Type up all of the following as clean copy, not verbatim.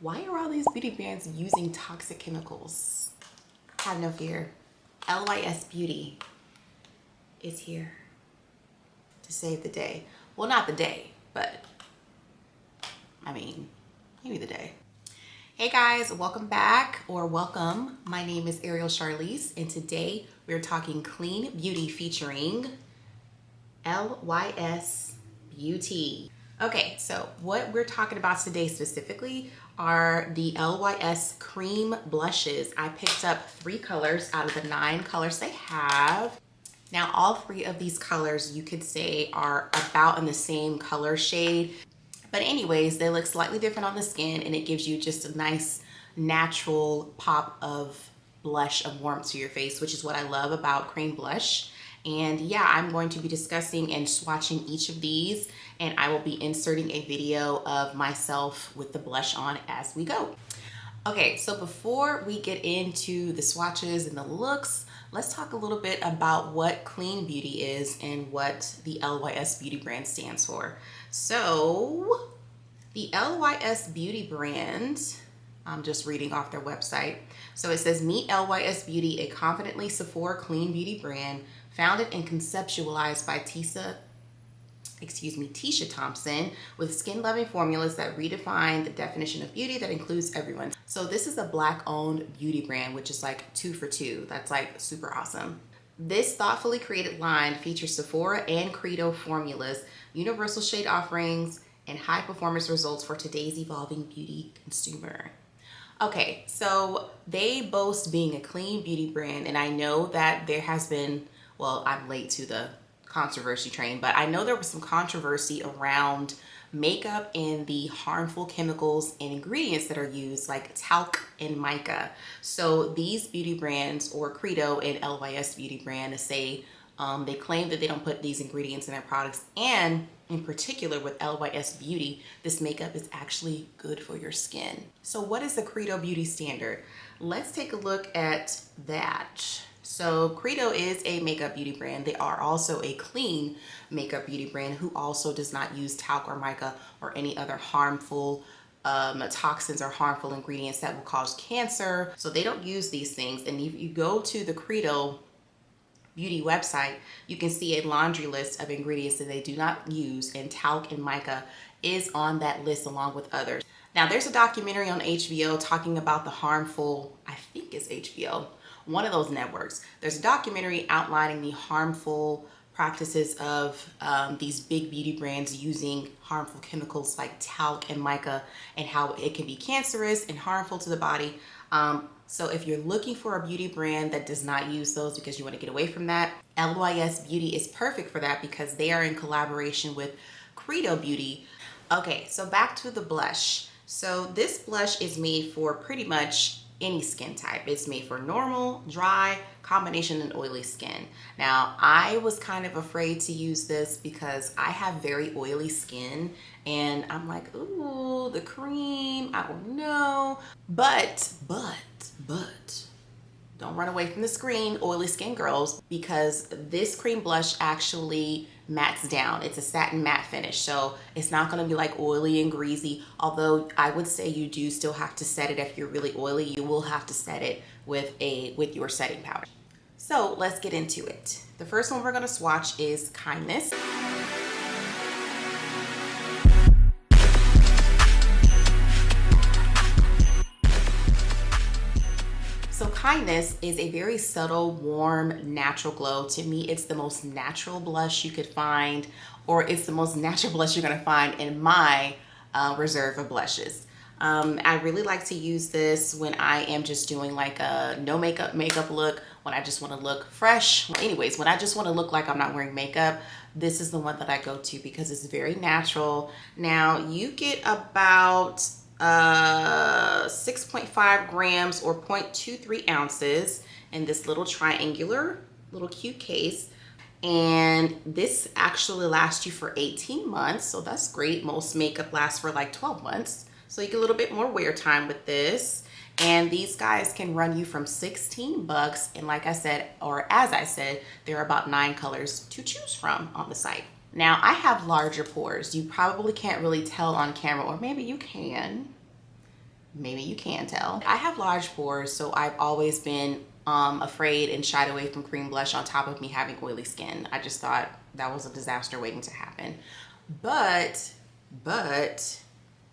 Why are all these beauty brands using toxic chemicals? Have no fear. LYS Beauty is here to save the day. Well, not the day, but I mean, maybe the day. Hey guys, welcome back, or welcome. My name is Arielsharlise, and today we're talking clean beauty featuring LYS Beauty. Okay, so what we're talking about today specifically are the LYS cream blushes. I picked up 3 colors out of the 9 colors they have. Now, all 3 of these colors you could say are about in the same color shade. But anyways, they look slightly different on the skin, and it gives you just a nice natural pop of blush, of warmth to your face, which is what I love about cream blush. And yeah, I'm going to be discussing and swatching each of these, and I will be inserting a video of myself with the blush on as we go. Okay, so before we get into the swatches and the looks, let's talk a little bit about what clean beauty is and what the LYS Beauty brand stands for. So the LYS Beauty brand, I'm just reading off their website. So it says, meet LYS Beauty, a confidently Sephora clean beauty brand founded and conceptualized by Tisha Thompson, with skin-loving formulas that redefine the definition of beauty that includes everyone. So this is a Black-owned beauty brand, which is like 2 for 2. That's like super awesome. This thoughtfully created line features Sephora and Credo formulas, universal shade offerings, and high-performance results for today's evolving beauty consumer. Okay, so they boast being a clean beauty brand, and I know that there has been, well, I'm late to the controversy train, but I know there was some controversy around makeup and the harmful chemicals and ingredients that are used, like talc and mica. So these beauty brands, or Credo and LYS Beauty brand, say they claim that they don't put these ingredients in their products, and in particular with LYS Beauty, this makeup is actually good for your skin. So what is the Credo Beauty standard? Let's take a look at that. So Credo is a makeup beauty brand. They are also a clean makeup beauty brand who also does not use talc or mica or any other harmful toxins or harmful ingredients that will cause cancer. So they don't use these things. And if you go to the Credo Beauty website, you can see a laundry list of ingredients that they do not use, and talc and mica is on that list along with others. Now, there's a documentary on HBO talking about the harmful, I think it's HBO, one of those networks. There's a documentary outlining the harmful practices of these big beauty brands using harmful chemicals like talc and mica, and how it can be cancerous and harmful to the body. So if you're looking for a beauty brand that does not use those because you want to get away from that, LYS Beauty is perfect for that because they are in collaboration with Credo Beauty. Okay, so back to the blush. So this blush is made for pretty much any skin type. It's made for normal, dry, combination, and oily skin. Now, I was kind of afraid to use this because I have very oily skin, and I'm like, ooh, the cream, I don't know. But, don't run away from the screen, oily skin girls, because this cream blush actually mattes down. It's a satin matte finish, so it's not going to be like oily and greasy. Although I would say you do still have to set it. If you're really oily, you will have to set it with your setting powder. So let's get into it. The first one we're going to swatch is Kindness. So Kindness is a very subtle, warm, natural glow. To me, it's the most natural blush you could find, or it's the most natural blush you're gonna find in my reserve of blushes. I really like to use this when I am just doing like a no makeup look, when I just wanna look fresh. Well, anyways, when I just wanna look like I'm not wearing makeup, this is the one that I go to because it's very natural. Now, you get about 6.5 grams or 0.23 ounces in this little triangular little cute case, and this actually lasts you for 18 months, so that's great. Most makeup lasts for like 12 months, so you get a little bit more wear time with this. And these guys can run you from 16 bucks, and like I said, or as I said, there are about 9 colors to choose from on the site. Now, I have larger pores. You probably can't really tell on camera, or maybe you can. maybe you can tell. I have large pores, so I've always been afraid and shied away from cream blush on top of me having oily skin. I just thought that was a disaster waiting to happen. But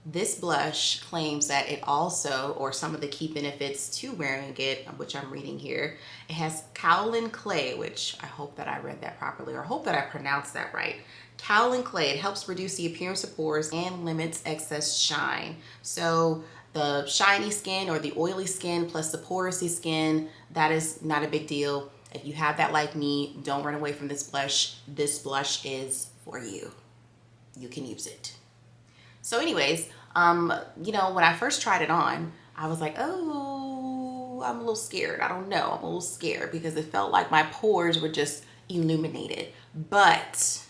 this blush claims that it also, or some of the key benefits to wearing it, which I'm reading here, it has kaolin clay, which I hope that I read that properly, or hope that I pronounced that right. Kaolin clay, it helps reduce the appearance of pores and limits excess shine. So the shiny skin or the oily skin plus the porousy skin, that is not a big deal. If you have that like me, don't run away from this blush. This blush is for you. You can use it. So anyways, you know, when I first tried it on, I was like, oh, I'm a little scared. I don't know. I'm a little scared because it felt like my pores were just illuminated. But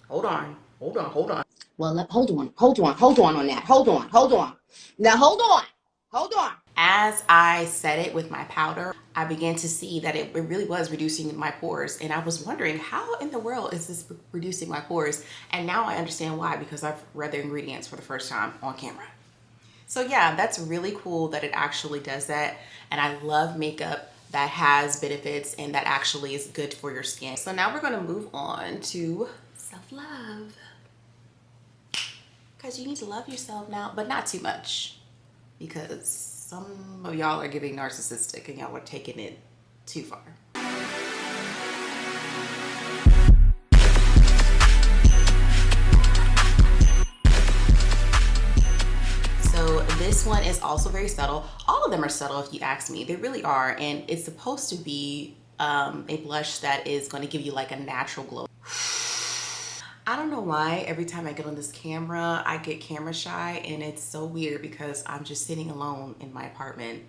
hold on. Well, hold on on that. Hold on. Now, hold on. As I set it with my powder, I began to see that it really was reducing my pores. And I was wondering, how in the world is this reducing my pores? And now I understand why, because I've read the ingredients for the first time on camera. So yeah, that's really cool that it actually does that. And I love makeup that has benefits and that actually is good for your skin. So now we're gonna move on to self-love. Because you need to love yourself now, but not too much. Because some of y'all are giving narcissistic and y'all are taking it too far. So this one is also very subtle. All of them are subtle if you ask me. They really are. And it's supposed to be a blush that is going to give you like a natural glow. I don't know why every time I get on this camera, I get camera shy, and it's so weird because I'm just sitting alone in my apartment.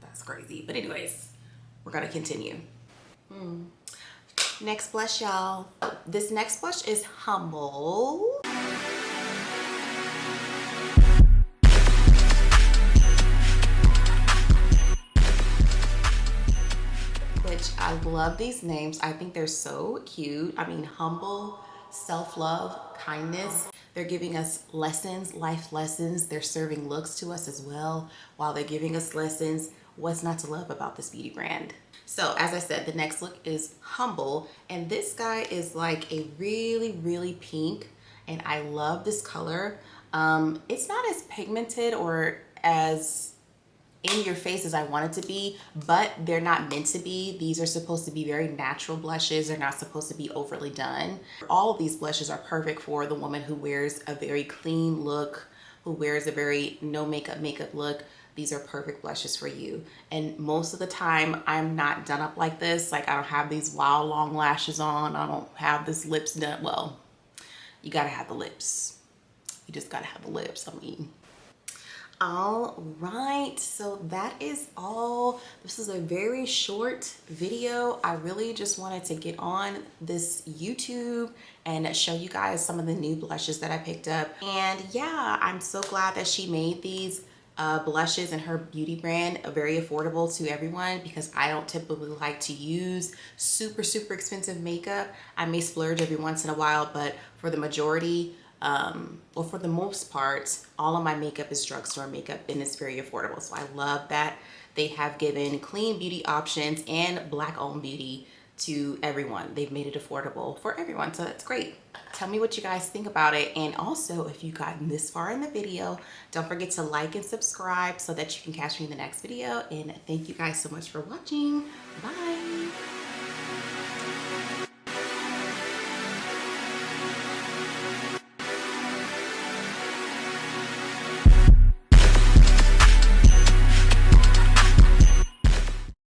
That's crazy. But anyways, we're gonna continue. Next blush, y'all. This next blush is Humble. Which I love these names. I think they're so cute. I mean, humble, self-love, kindness. They're giving us lessons, life lessons. They're serving looks to us as well while they're giving us lessons. What's not to love about this beauty brand? So as I said, the next look is Humble. And this guy is like a really, really pink. And I love this color. It's not as pigmented or as in your face as I want it to be, but they're not meant to be. These are supposed to be very natural blushes. They're not supposed to be overly done. All of these blushes are perfect for the woman who wears a very clean look, who wears a very no makeup look. These are perfect blushes for you. And most of the time I'm not done up like this. Like I don't have these wild long lashes on. I don't have this lips done. Well, you gotta have the lips. You just gotta have the lips. I mean, all right, so that is all. This is a very short video. I really just wanted to get on this YouTube and show you guys some of the new blushes that I picked up. And yeah, I'm so glad that she made these blushes and her beauty brand very affordable to everyone, because I don't typically like to use super expensive makeup. I may splurge every once in a while, but for the majority, or for the most part, all of my makeup is drugstore makeup, and it's very affordable. So I love that they have given clean beauty options and Black owned beauty to everyone. They've made it affordable for everyone, so that's great. Tell me what you guys think about it. And also, if you've gotten this far in the video, don't forget to like and subscribe so that you can catch me in the next video. And thank you guys so much for watching. Bye.